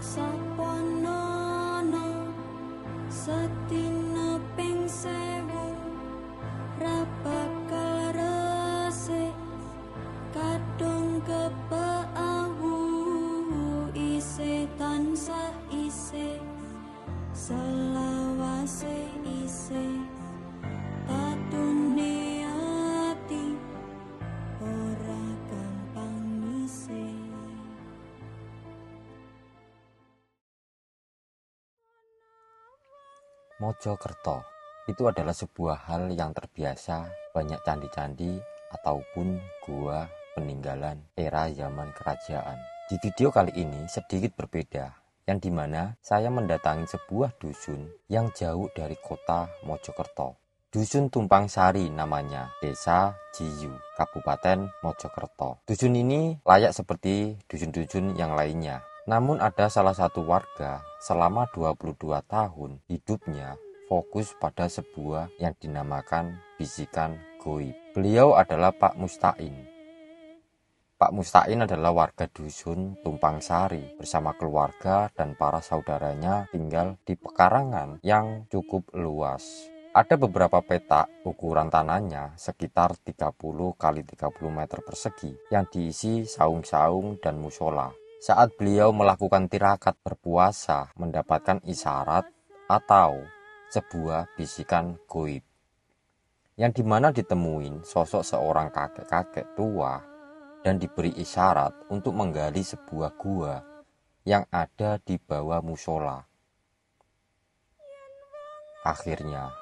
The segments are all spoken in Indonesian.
Saponono Satina ping sewu ra bakal resik kadung kepeawu isih tansah isih selawase isih patune ati ora gampang isih. Mojokerto itu adalah sebuah hal yang terbiasa, banyak candi-candi ataupun gua peninggalan era zaman kerajaan. Di video kali ini sedikit berbeda, yang dimana saya mendatangi sebuah dusun yang jauh dari kota Mojokerto. Dusun Tumpang Sari namanya, Desa Jiyu, Kabupaten Mojokerto. Dusun ini layak seperti dusun-dusun yang lainnya. Namun ada salah satu warga selama 22 tahun hidupnya fokus pada sebuah yang dinamakan bisikan goib. Beliau adalah Pak Mustain. Pak Mustain adalah warga dusun Tumpang Sari bersama keluarga dan para saudaranya tinggal di pekarangan yang cukup luas. Ada beberapa petak ukuran tanahnya sekitar 30 kali 30 meter persegi yang diisi saung-saung dan musola. Saat beliau melakukan tirakat berpuasa mendapatkan isyarat atau sebuah bisikan goib, yang dimana ditemuin sosok seorang kakek-kakek tua dan diberi isyarat untuk menggali sebuah gua yang ada di bawah musola. Akhirnya,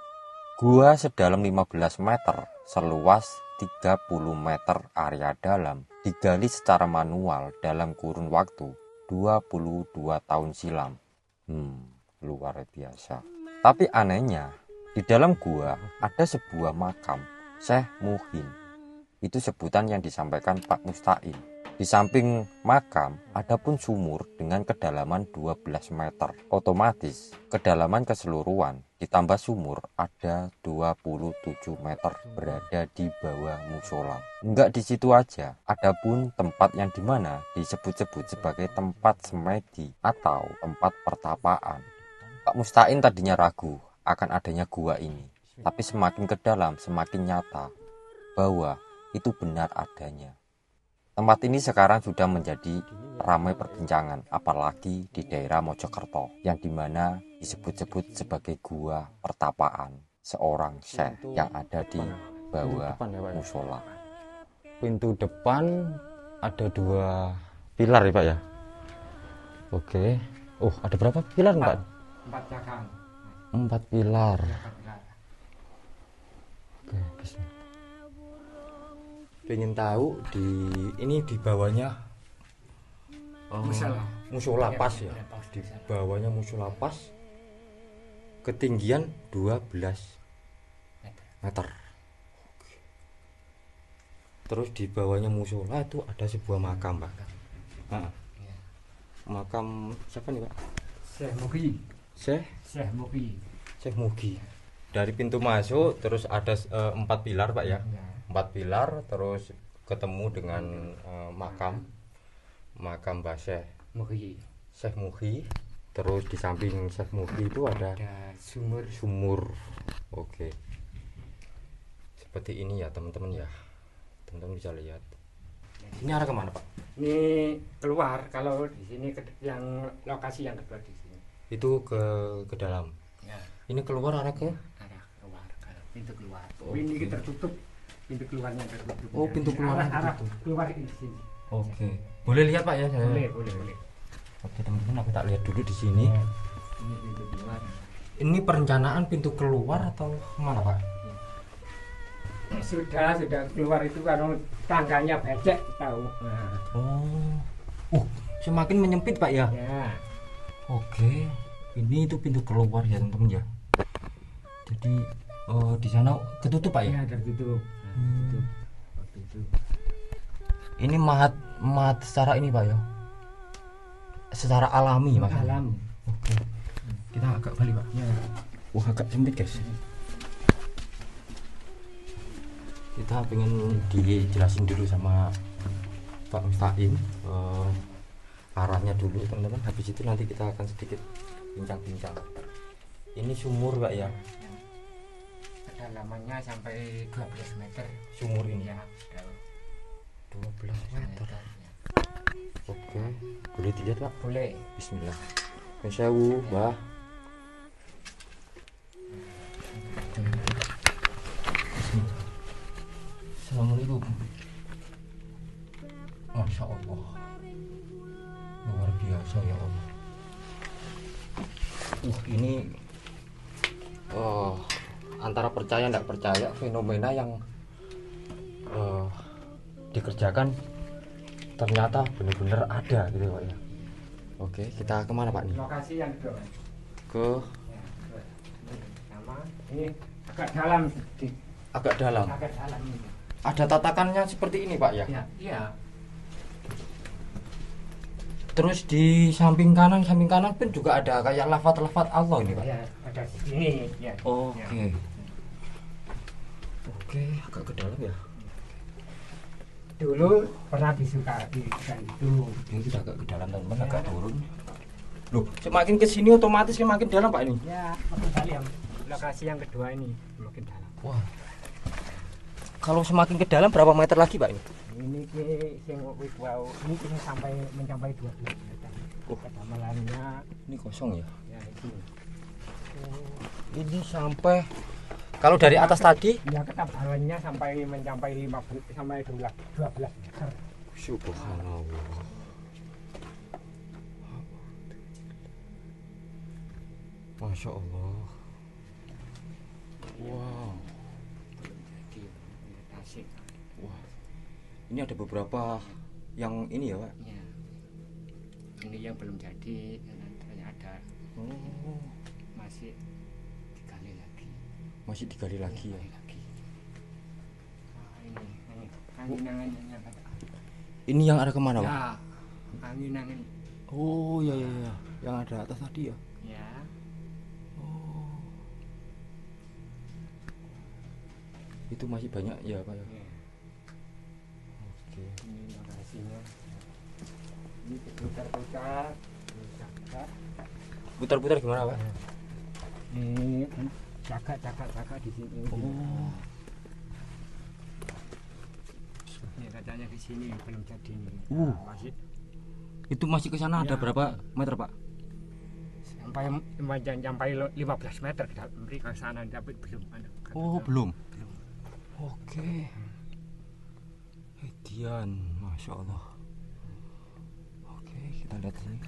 gua sedalam 15 meter seluas 30 meter area dalam digali secara manual dalam kurun waktu 22 tahun silam. Luar biasa. Tapi anehnya, di dalam gua ada sebuah makam Syekh Muhin. Itu sebutan yang disampaikan Pak Mustain. Di samping makam ada pun sumur dengan kedalaman 12 meter. Otomatis kedalaman keseluruhan ditambah sumur ada 27 meter berada di bawah musola. Enggak di situ aja, ada pun tempat yang dimana disebut-sebut sebagai tempat semedi atau tempat pertapaan. Pak Mustain tadinya ragu akan adanya gua ini, tapi semakin ke dalam semakin nyata bahwa itu benar adanya. Tempat ini sekarang sudah menjadi ramai perbincangan, apalagi di daerah Mojokerto, yang dimana disebut-sebut sebagai gua pertapaan seorang syekh yang ada di bawah musola. Pintu depan ada 2 pilar ya Pak ya? Oke. Oh, ada berapa pilar Pak? 4 cakang. 4 pilar. Oke, bismillah. Pengen tahu ini di bawahnya musola pas ya. Di bawahnya musola pas ketinggian 12 meter. Terus di bawahnya musola itu ada sebuah makam Pak. Makam siapa nih Pak? Syekh Mugi. Syekh Mugi. Dari pintu masuk terus ada 4 pilar Pak ya. 4 pilar terus ketemu dengan makam Mbah Syekh Mugi. Terus di samping Syekh Mugi itu ada sumur. Oke. Seperti ini ya teman-teman ya. Teman-teman bisa lihat. Ini arah kemana Pak? Ini keluar, kalau di sini yang lokasi yang kedua di sini. Itu ke dalam. Ya. Ini keluar arah ke? Arah keluar, pintu keluar. Ini tertutup. Pintu keluarnya tertutup. Oh, pintu keluarnya arah tertutup. keluar di sini. Oke. Boleh lihat Pak ya saya? Boleh. Oke teman-teman, aku tak lihat dulu di sini. Ini pintu keluar. Ini perencanaan pintu keluar atau mana Pak? Sudah keluar itu kalau tangganya becek tahu. Nah. Oh. Semakin menyempit Pak ya? Ya. Oke. Ini itu pintu keluar ya teman-teman ya. Jadi di sana ketutup Pak ya? Ya, tertutup. Tutup. Ini mahat secara ini Pak ya? Secara alami Pak. Alami. Oke. Kita agak balik Pak. Ya. Wah, agak sempit guys. Kita pengen dijelasin dulu sama Pak Mustain arahnya dulu teman-teman, habis itu nanti kita akan sedikit bincang-bincang. Ini sumur Pak ya, kedalamannya sampai 12 meter sumur ini ya. 12 meter. Ya. Oke, boleh dilihat Pak? Boleh. Bismillah. Sewu, Mbah. Bismillah. Assalamualaikum. Masya Allah, luar biasa ya Allah. Ini antara percaya tidak percaya, fenomena yang dikerjakan ternyata benar-benar ada gitu Pak ya. Oke, kita kemana Pak nih? Lokasi yang kedua. Ke Ya, kedua. Sama ini agak dalam sedikit. agak dalam. Agak dalam ini. Ada tatakannya seperti ini Pak ya. Ya, iya. Terus di samping kanan pun juga ada kayak lafaz-lafaz Allah ini Pak. Ya, ada sini ya. Oke. Oke, agak ke dalam ya. Dulu pernah disuka di itu. Ini kita agak ke dalam teman, agak turun. Loh, semakin ke sini otomatis semakin dalam Pak ini. Ya, makin dalam. Lokasi yang kedua ini makin dalam. Wah. Kalau semakin ke dalam berapa meter lagi Pak ini? Ini sing wis wau ini sing sampai mencapai 12 meter. Kedalamannya Ini kosong ya. ya itu. Ini sampai kalau dari atas tadi Ya ketebalannya sampai mencapai 15 sampai 12 meter. subhanallah. Masya Allah. Wow. Jadi tasik. Wah. Ini ada beberapa yang ini ya Pak. Ya. Ini yang belum jadi, nanti ada Oh, masih digali lagi. masih digali lagi ya. Digali lagi. Nah, ini angin-anginnya Pak. Ini yang ada kemana Pak? Ya, angin-angin. Oh ya ya ya. Yang ada atas tadi ya. Ya. Itu masih banyak ya Pak ya. Ya. Oke. Ini lokasinya. Ini putar-putar. Putar. Putar-putar gimana Pak? Ini cakak di sini. Oh. Ini katanya di sini belum jadi nih. Masih Itu masih ke sana ada Ya. berapa meter Pak? sampai 15 meter ke dalam ke sana tapi belum ada. Oh belum. Oke. Hedian, masya Allah. Oke, kita lihat sini.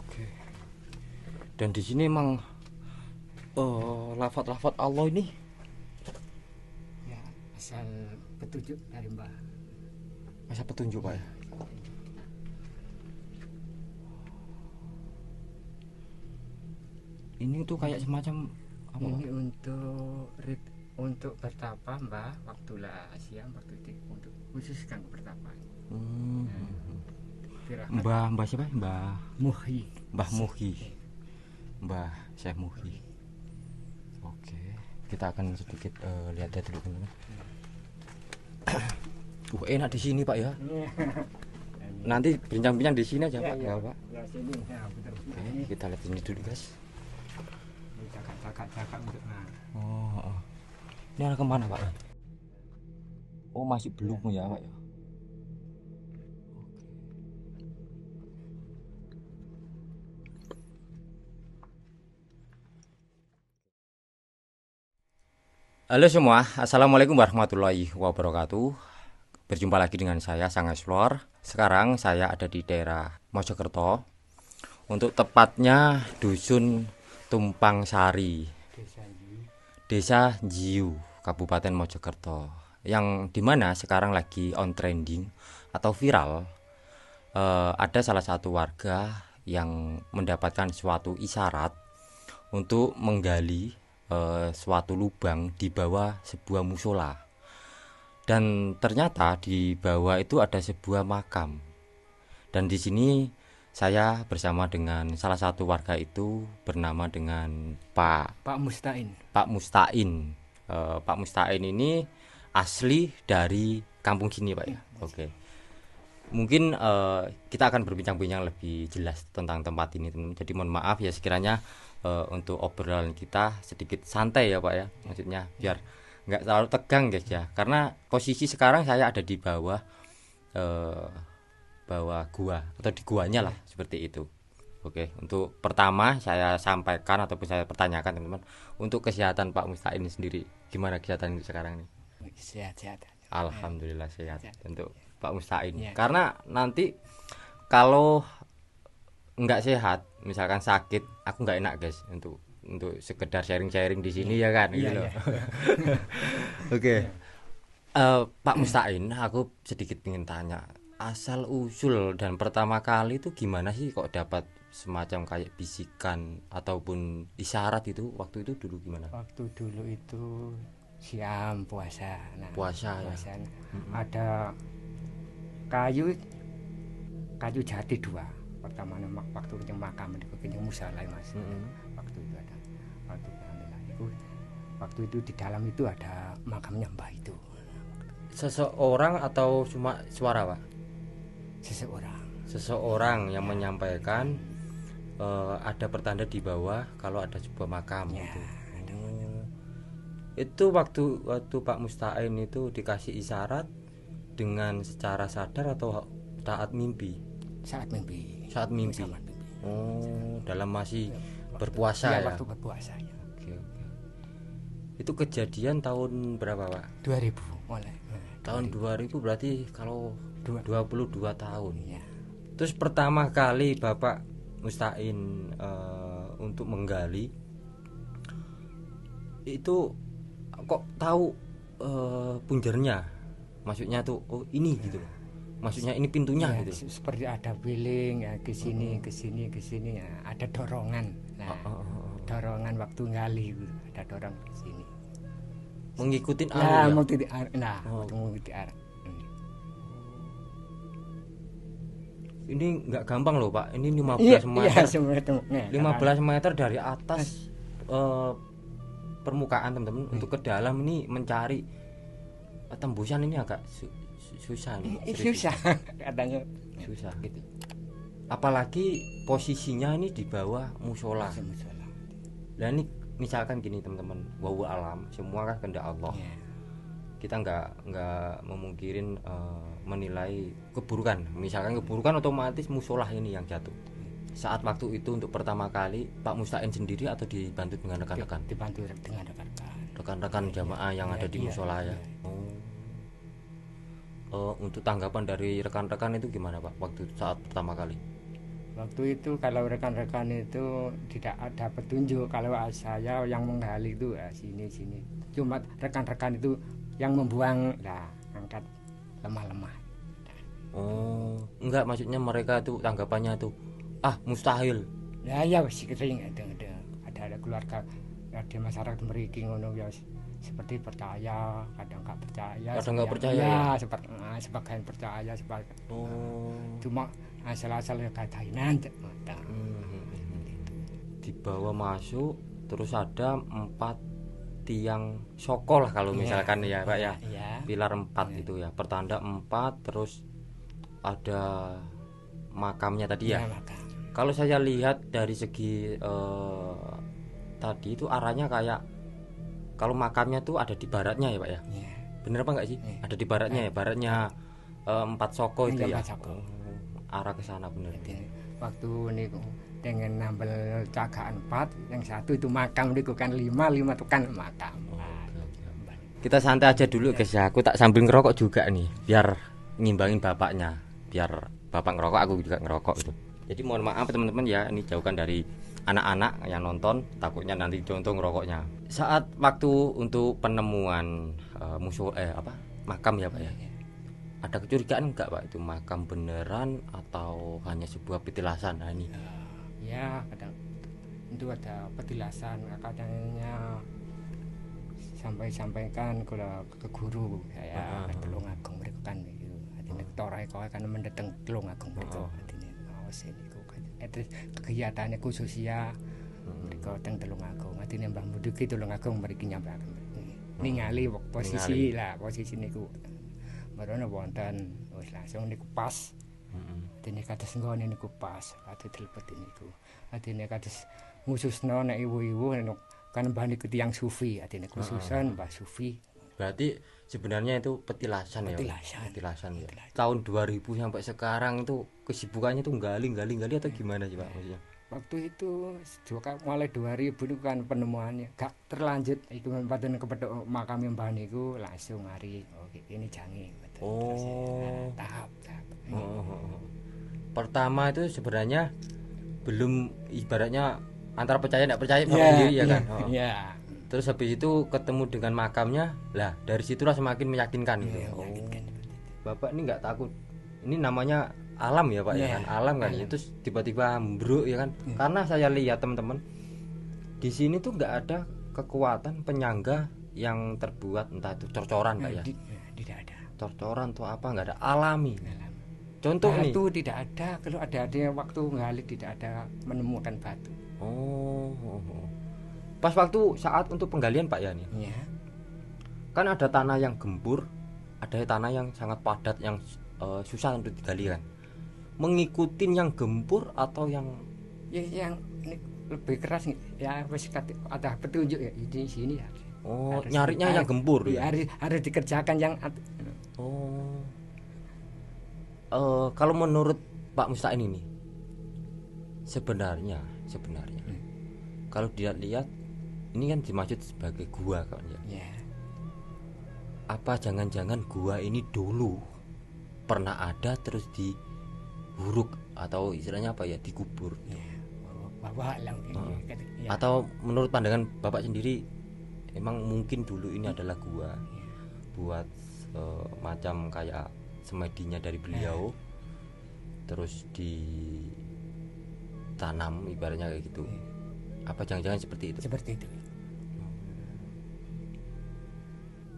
Oke. Dan di sini emang lafaz-lafaz Allah ini Ya, asal petunjuk dari Mbah. masa petunjuk Pak ya. Ini tuh kayak semacam apa? Ini untuk bertapa Mbah waktu lah siang waktu itu untuk khusus kanggo bertapa. Hmm. Tirakat Mbah siapa? Mbah Muhi. Muhi. Mbah Syekh Muhi. Oke, kita akan sedikit lihat dulu teman-teman. Enak di sini Pak ya. Nanti bincang-bincang di sini aja Ya, Pak. ya. Ya, Pak. Ya sini ya betul. Oke, kita lihat ini dulu guys. Ini cakak untuk nah. Oh. Ini arah kemana Pak? Oh masih belum ya Pak ya. Halo semua, assalamualaikum warahmatullahi wabarakatuh. Berjumpa lagi dengan saya Sang Explore. Sekarang saya ada di daerah Mojokerto. Untuk tepatnya dusun Tumpang Sari, Desa Jiu, Kabupaten Mojokerto. Yang dimana sekarang lagi on trending atau viral. Ada salah satu warga yang mendapatkan suatu isyarat untuk menggali suatu lubang di bawah sebuah musola, dan ternyata di bawah itu ada sebuah makam. Dan di sini saya bersama dengan salah satu warga itu bernama dengan Pak Mustain. Mustain. Pak Mustain ini asli dari kampung sini Pak ya. Oke. Mungkin kita akan berbincang-bincang lebih jelas tentang tempat ini teman-teman. Jadi mohon maaf ya sekiranya untuk obrolan kita sedikit santai ya Pak ya. Maksudnya biar nggak terlalu tegang guys ya. Karena posisi sekarang saya ada di bawah gua atau di guanya lah seperti itu. Oke, untuk pertama saya sampaikan ataupun saya pertanyakan teman-teman, untuk kesehatan Pak Mustain ini sendiri gimana kesehatan sekarang nih? Sehat-sehat. Alhamdulillah sehat untuk Pak Mustain. Ya. Karena nanti kalau nggak sehat, misalkan sakit, aku nggak enak guys untuk sekedar sharing-sharing di sini ya kan, gitu loh. Oke. Pak Mustain, aku sedikit ingin tanya, asal usul dan pertama kali itu gimana sih kok dapat semacam kayak bisikan ataupun isyarat itu waktu itu dulu gimana? Waktu dulu itu siam puasa. Nah, Puasa ya. Ada kayu jati 2. Pertama waktu yang makam itu yang musala Mas. Waktu itu ada waktu itu di dalam itu ada makamnya Mbah itu. Seseorang atau cuma suara Pak? Seseorang yang menyampaikan ada pertanda di bawah kalau ada sebuah makam Ya, gitu. Itu waktu Pak Mustain itu dikasih isyarat dengan secara sadar atau saat mimpi? Saat mimpi. Oh, dalam masih berpuasa ya? Waktu berpuasa ya. Oke. Itu kejadian tahun berapa Pak? 2000 mulai. Tahun 2000 berarti kalau 22 tahun. Ya. Terus pertama kali Bapak Mustain untuk menggali itu kok tahu punjernya, maksudnya tuh ini gitu, maksudnya ini pintunya Ya, gitu. seperti ada billing ya, ke sini ya, ada dorongan. Nah, dorongan waktu ngali gitu, ada dorong ke sini. Mengikutin Ya, arah ya. mengikuti arah. Ini nggak gampang loh Pak. Ini 15 meter. Iya, semua itu. 15 meter dari atas permukaan teman-teman untuk ke dalam ini mencari tembusan ini agak susah nih. Susah katanya. Susah gitu. Apalagi posisinya ini di bawah musola. Nah ini misalkan gini teman-teman, wallahu alam, semua kan kehendak Allah. Ya. Kita nggak memungkirin menilai keburukan. Misalkan keburukan otomatis musolah ini yang jatuh. Saat waktu itu untuk pertama kali Pak Mustain sendiri atau dibantu dengan rekan-rekan? Dibantu dengan rekan-rekan. Rekan-rekan jamaah yang ada di musola ya. Untuk tanggapan dari rekan-rekan itu gimana Pak waktu saat pertama kali? Waktu itu kalau rekan-rekan itu tidak ada petunjuk, kalau saya yang menggali itu sini. Cuma rekan-rekan itu yang membuang, angkat lemah-lemah. Enggak, maksudnya mereka tuh tanggapannya tuh mustahil. Ya sering ada keluarga ada masyarakat meriki ngono ya, seperti percaya, kadang nggak percaya. Kadang nggak percaya ya. Sebagian percaya, cuma asal-asal ya katahinan. Dibawa masuk, terus ada 4 tiang sokol lah kalau misalkan ya Pak ya. Pilar 4 itu ya, pertanda 4, terus ada makamnya tadi ya. Makam. Kalau saya lihat dari segi tadi itu arahnya kayak kalau makamnya tuh ada di baratnya ya Pak ya. Bener apa enggak sih? Ada di baratnya ya, baratnya 4 soko itu ya. Arah ke sana bener. Waktu niku dengan nambel cagaan 4, yang satu itu makam niku kan 5 itu kan makam. Kita santai aja dulu guys ya. Aku tak sambil ngerokok juga nih, biar ngimbangin bapaknya. Biar bapak ngerokok, aku juga ngerokok itu. Jadi mohon maaf teman-teman ya, ini jauhkan dari anak-anak yang nonton, takutnya nanti contoh ngerokoknya. Saat waktu untuk penemuan makam ya Pak ya. Ada kecurigaan enggak Pak, itu makam beneran atau hanya sebuah petilasan? Nah ini. Ya, kadang itu ada petilasan, katanya sampaikan ke guru saya ke Tulung Agung mereka kan itu. Artinya torai kau akan mendatang Tulung Agung mereka. Artinya kegiatannya khusus ya. Mereka teng Tulung Agung. Artinya Mbah Muduki Tulung Agung mereka nyampeaken. ningali posisi lah posisi niku barono wonten wis langsung niku pas dene kados nggone niku pas ate dilebet niku atine kados ngususno nek ibu-ibu kan mbah niku tiyang sufi atine khususan mbah sufi. Berarti sebenarnya itu petilasan ya. Petilasan ya. Tahun 2000 sampai sekarang itu kesibukannya tuh gali atau gimana sih Pak maksudnya? Waktu itu mulai 2000 itu kan penemuannya gak terlanjut iku paten kepethuk makam mbah niku langsung hari ini jange. Oh. Tahap. Pertama itu sebenarnya belum ibaratnya antara percaya enggak percaya Bapak sendiri ya kan? Iya. Terus habis itu ketemu dengan makamnya, lah dari situlah semakin meyakinkan gitu. Bapak ini nggak takut, ini namanya alam ya Pak ya kan, alam kan, itu tiba-tiba ambruk ya kan. Karena saya lihat teman-teman di sini tuh nggak ada kekuatan penyangga yang terbuat entah itu corcoran Pak ya. Tidak ada. Corcoran tuh apa nggak ada, alami. Contoh nih. Batu tidak ada, kalau ada waktu ngali tidak ada menemukan batu. Pas waktu saat untuk penggalian Pak ya nih. Iya. Kan ada tanah yang gembur, ada tanah yang sangat padat yang susah untuk digali kan. Mengikutin yang gembur atau yang yang lebih keras ya wis ada petunjuk ya di sini ya. Oh, nyarinya yang gembur ya. Harus dikerjakan yang kalau menurut Pak Musta'in ini sebenarnya kalau dilihat ini kan dimaksud sebagai gua kan ya. Apa jangan-jangan gua ini dulu pernah ada terus dihuruk atau istilahnya apa ya dikubur? Atau menurut pandangan Bapak sendiri emang mungkin dulu ini adalah gua buat macam kayak semedinya dari beliau terus ditanam ibaratnya kayak gitu. Apa jangan-jangan seperti itu? Seperti itu.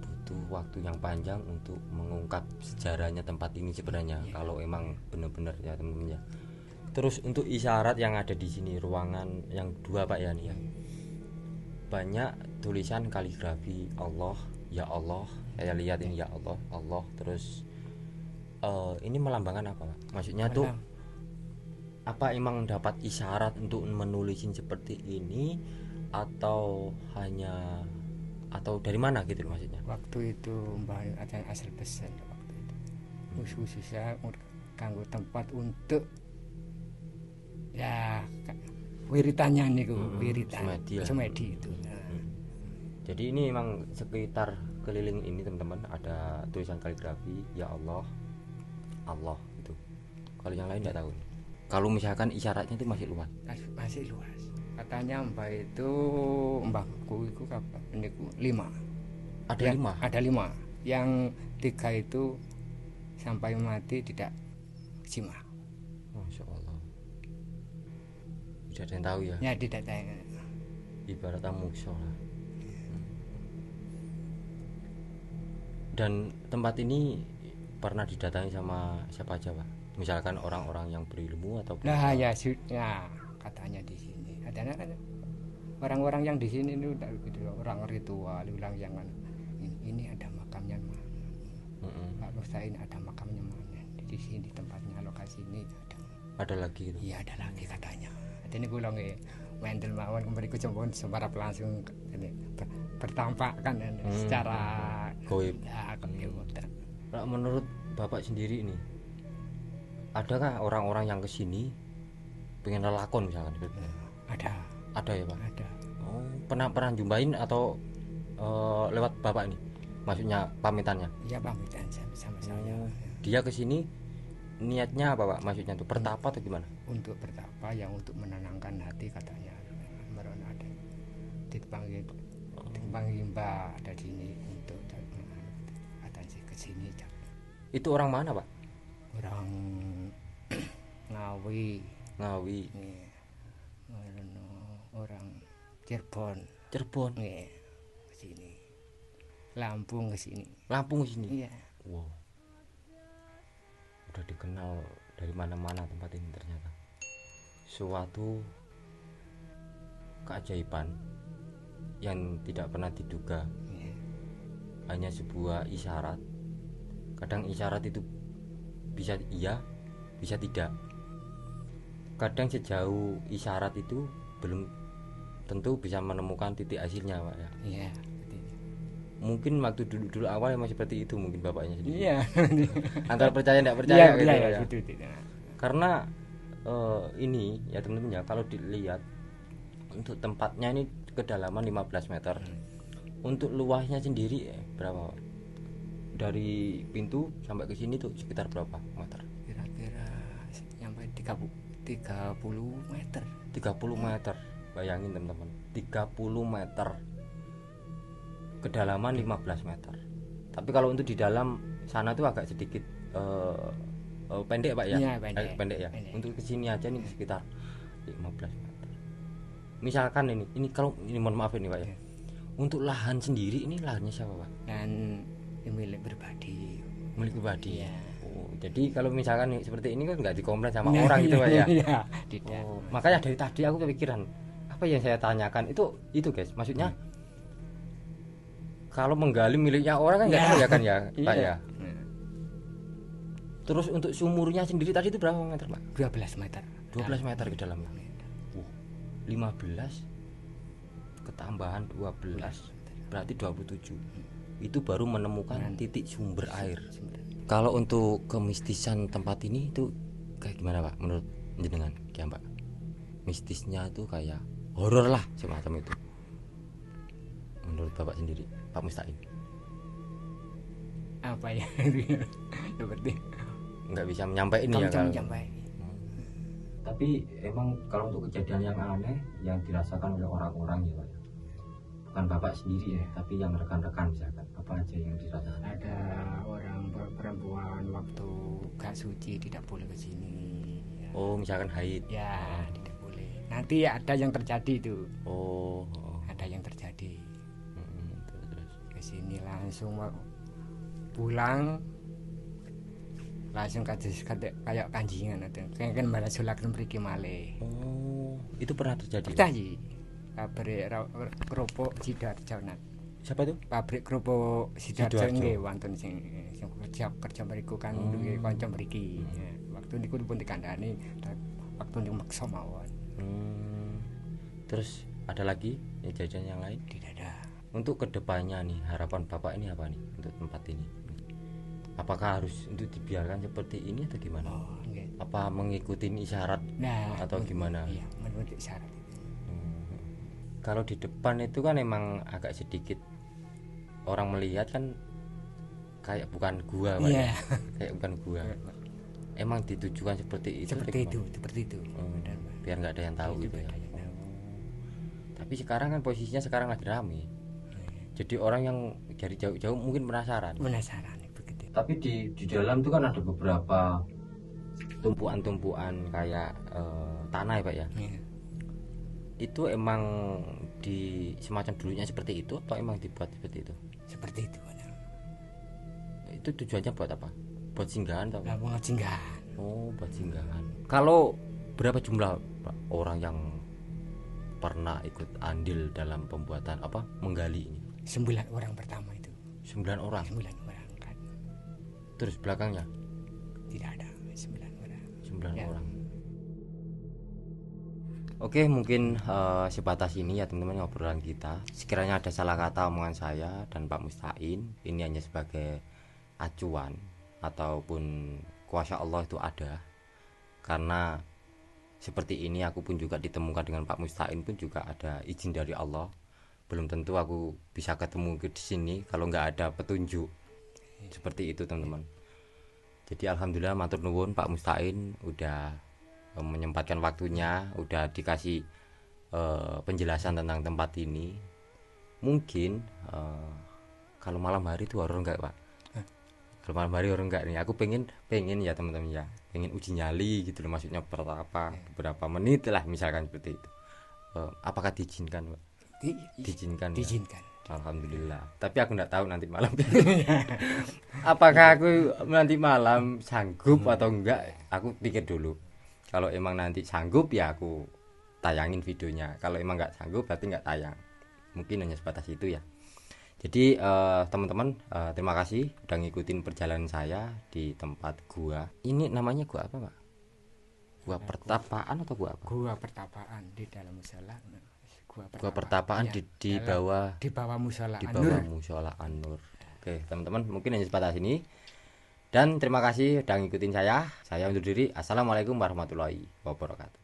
Butuh waktu yang panjang untuk mengungkap sejarahnya tempat ini sebenarnya. Kalau emang benar-benar ya teman-teman ya. Terus untuk isyarat yang ada di sini ruangan yang 2 Pak ya nih ya. Banyak tulisan kaligrafi Allah, ya Allah. Saya lihat ini ya Allah, Allah. Terus ini melambangkan apa Pak? Maksudnya tuh apa emang dapat isyarat untuk menulisin seperti ini atau hanya atau dari mana gitu maksudnya? Waktu itu mbah ada asal pesan waktu itu. Khususnya kanggo tempat untuk ya wiritannya niku, wiritan semedi itu. Jadi ini memang sekitar keliling ini teman-teman ada tulisan kaligrafi ya Allah, Allah itu. Kalau yang lain enggak tahu. Kalau misalkan isyaratnya itu masih luas. Masih luas. Katanya mbahku itu kapan niku 5. Ada 5. Ada 5. Yang 3 itu sampai mati tidak simak. Masya Allah. Tidak ada yang tahu ya. Ya tidak tahu. Ibarat musuh lah. Dan tempat ini pernah didatangi sama siapa aja Pak? Misalkan orang-orang yang berilmu atau nah ya katanya di sini ada kan orang-orang yang di sini itu orang ritual bilang jangan ini ada makamnya mana Pak Musta'in ada makamnya mana di sini tempatnya lokasi ini ada lagi itu. Iya ada lagi katanya ini gue lagi mendel mawon kembali ke Jombon semarap langsung ini bertampakkan secara goib. Nah, menurut Bapak sendiri ini adakah orang-orang yang kesini pengen lelakon misalkan? Ada ya Pak? Ada. Oh, pernah jumpain atau lewat Bapak ini? Maksudnya pamitannya? Iya pamitan sama saya. Dia kesini niatnya apa Pak? Maksudnya itu bertapa atau gimana? Untuk bertapa yang untuk menenangkan hati katanya. Meron ada dipanggil Mbak ada di sini untuk katanya kesini. Itu orang mana Pak? Orang Ngawi. Nggih. Orang Cirebon. Nggih. Ke sini. Lampung ke sini. Iya. Wow. Udah dikenal dari mana-mana tempat ini ternyata. Suatu keajaiban yang tidak pernah diduga. hanya sebuah isyarat. Kadang isyarat itu bisa iya, bisa tidak. Kadang sejauh isyarat itu belum tentu bisa menemukan titik hasilnya, Pak ya. Iya. Mungkin waktu dulu awal emang seperti itu mungkin bapaknya sendiri. Iya. Antara percaya tidak percaya gitu Iya, ya. gitu. Karena ini ya teman-teman ya, kalau dilihat untuk tempatnya ini kedalaman 15 meter. Untuk luasnya sendiri berapa, Pak? Dari pintu sampai ke sini tuh sekitar berapa meter? Kira-kira sampai 30 meter. 30 meter. Bayangin teman-teman, 30 meter. Kedalaman 15 meter. Tapi kalau untuk di dalam sana tuh agak sedikit pendek, Pak ya? Iya, pendek ya. Pendek. Untuk ke sini aja nih sekitar 15 meter. Misalkan ini kalau ini mohon maaf ini, Pak ya. Iya. Untuk lahan sendiri ini lahannya siapa, Pak? Dan milik pribadi. Milik pribadi. Iya. Oh, jadi kalau misalkan seperti ini kan nggak dikomplain sama orang gitu, Pak ya. Iya, tidak. Oh, makanya dari tadi aku kepikiran apa yang saya tanyakan itu guys, maksudnya kalau menggali miliknya orang kan nggak tahu ya kan ya, Pak ya. Terus untuk sumurnya sendiri tadi itu berapa meter, Pak? 12 meter. 12 meter ke dalamnya. 15 ketambahan 12 berarti 27. Itu baru menemukan titik sumber air. Kalau untuk kemistisan tempat ini itu kayak gimana, Pak? Menurut jenengan, ya, Mbak? Mistisnya itu kayak horor lah semacam itu. Menurut Bapak sendiri, Pak Mustain. Apa ya? Seperti Nggak bisa menyampaikan ya kalau. sampai. Tapi emang kalau untuk kejadian yang aneh yang dirasakan oleh orang-orang ya, Pak, bukan Bapak sendiri ya, tapi yang rekan-rekan misalkan, apa aja yang dirasakan? Ada orang perempuan waktu gak suci tidak boleh ke sini. Ya. Oh, misalkan haid. Ya, tidak boleh. Nanti ada yang terjadi itu. Oh. Ada yang terjadi. Terus. Ke sini langsung mau pulang langsung kayak kanjingan atau kayak kan malah sulakan mriki malih. Oh, itu pernah terjadi. Terjadi. Pabrik kerupuk Sidoarjo. Siapa itu? Pabrik kerupuk Sidoarjo Sidoarjo. nggih wonten sing kerja mriku kan duwe kanca mriki. Ya, waktu niku pun dikandani waktu niku maksa mawon. Terus ada lagi jajan yang lain? Tidak ada. Untuk kedepannya nih, harapan Bapak ini apa nih untuk tempat ini? Apakah harus untuk dibiarkan seperti ini atau gimana? Oh, nggih. Apa mengikuti isyarat atau gimana? Iya, menurut isyarat. Kalau di depan itu kan emang agak sedikit orang melihat kan kayak bukan gua, Pak. Iya. Ya? Kayak bukan gua. Emang ditujukan seperti itu. Seperti itu. Benar, Pak. Biar nggak ada yang tahu Iya, gitu ya. biar nggak ada yang tahu. Tapi sekarang kan posisinya sekarang lagi rame. Jadi orang yang dari jauh-jauh mungkin penasaran. Penasaran begitu. Tapi di dalam itu kan ada beberapa tumpuan-tumpuan kayak tanah ya, Pak ya. Iya. Itu emang di semacam dulunya seperti itu atau emang dibuat seperti itu? Seperti itu, benar. Itu tujuannya buat apa? Buat singgahan atau apa? Lah singgahan. Oh, buat singgahan. Kalau berapa jumlah, Pak, orang yang pernah ikut andil dalam pembuatan apa? Menggali ini? 9 orang pertama itu. 9 orang. 9 orang kan. Terus belakangnya Tidak ada 9 orang. 9 Ya. orang. Oke, mungkin sebatas ini ya teman-teman obrolan kita. Sekiranya ada salah kata omongan saya dan Pak Mustain, ini hanya sebagai acuan ataupun kuasa Allah itu ada. Karena seperti ini aku pun juga ditemukan dengan Pak Mustain pun juga ada izin dari Allah. Belum tentu aku bisa ketemu di sini kalau nggak ada petunjuk. Seperti itu teman-teman. Jadi alhamdulillah matur nuwun Pak Mustain udah menyempatkan waktunya, udah dikasih penjelasan tentang tempat ini. Mungkin kalau malam hari itu horor enggak, Pak? Kalau malam hari horor enggak nih? Aku pengen ya teman-teman ya, pengen uji nyali gitu loh, maksudnya beberapa menit lah misalkan seperti itu. Apakah diizinkan, Pak? Diizinkan. Diizinkan. Ya? Alhamdulillah. Tapi aku enggak tahu nanti malam. Apakah aku nanti malam sanggup atau enggak? Aku pikir dulu. Kalau emang nanti sanggup ya aku tayangin videonya. Kalau emang nggak sanggup berarti nggak tayang. Mungkin hanya sebatas itu ya. Jadi teman-teman, terima kasih udah ngikutin perjalanan saya di tempat gua. Ini namanya gua apa, Pak? Gua Pertapaan atau gua apa? Gua Pertapaan di dalam musola. Gua Pertapaan Ya, di bawah musola di An-Nur. bawah musola An-Nur. Oke, teman-teman, mungkin hanya sebatas ini. Dan terima kasih udah ngikutin saya. Saya undur diri. Assalamualaikum warahmatullahi wabarakatuh.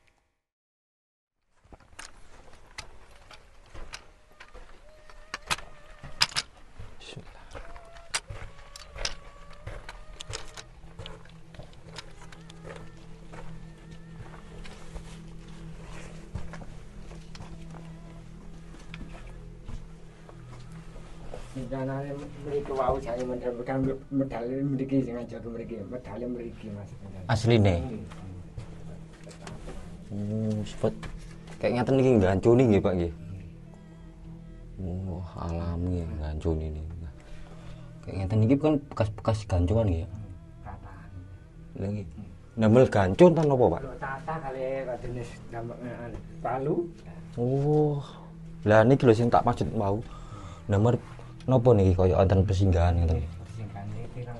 Rencananya mriki wau saya mendapatkan medali mriki sing aja mriki, medali mriki Mas. Asline. Sepet kayak ngeten iki gancuni nggih, Pak nggih. Alami gancuni ini. Kayak ngeten iki kan bekas-bekas gancuan nggih ya. Tatahan. Lha nggih. Ndamel gancun ta napa, Pak? Tata kali jenis dampak palu. Oh. Lah niki lho sing tak maksud mau. Nomor napa niki kaya wonten persinggahan ngoten. Persinggahan pirang.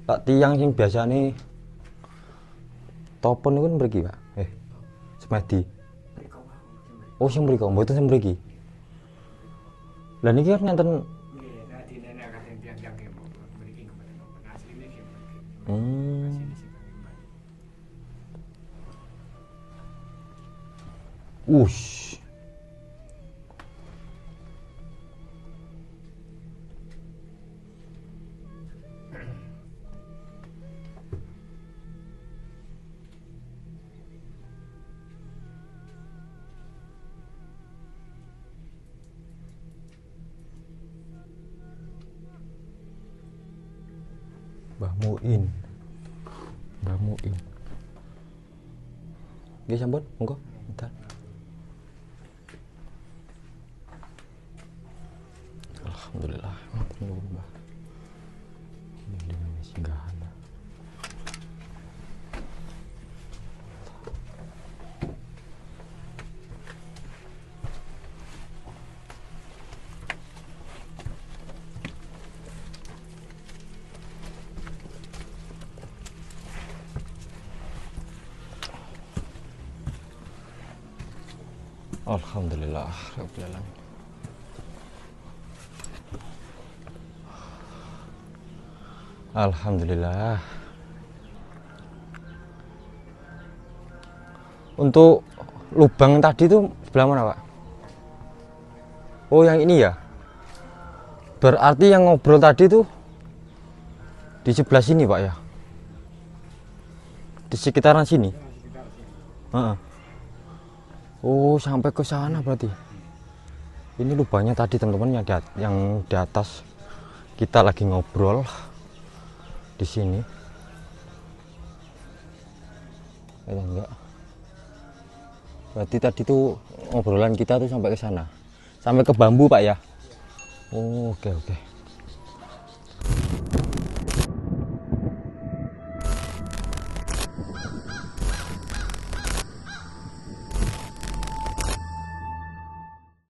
Pak tiang sing biasane topon niku mriki, Pak. Semedi. Oh, sing mriki, mboten sing mriki. Lah niki kan ngenten Nggih, tadi nenek kadang tiang-tiang mriki kemudian asline nggih mriki. Ush. Mbah Muin. Mbah Muin. Nggih sampun, monggo. Bentar. Alhamdulillah, matur nuwun, Mbah. Dengan singgahan. Alhamdulillah, rabbil alamin. Alhamdulillah. Untuk lubang tadi itu sebelah mana, Pak? Oh, yang ini ya. Berarti yang ngobrol tadi tuh di sebelah sini, Pak ya? Di sekitaran sini. Heeh. Oh, sampai ke sana berarti. Ini lubangnya tadi, teman-teman, yang di atas. Kita lagi ngobrol di sini. Enggak. Berarti tadi tuh ngobrolan kita tuh sampai ke sana. Sampai ke bambu, Pak ya? Oh, oke.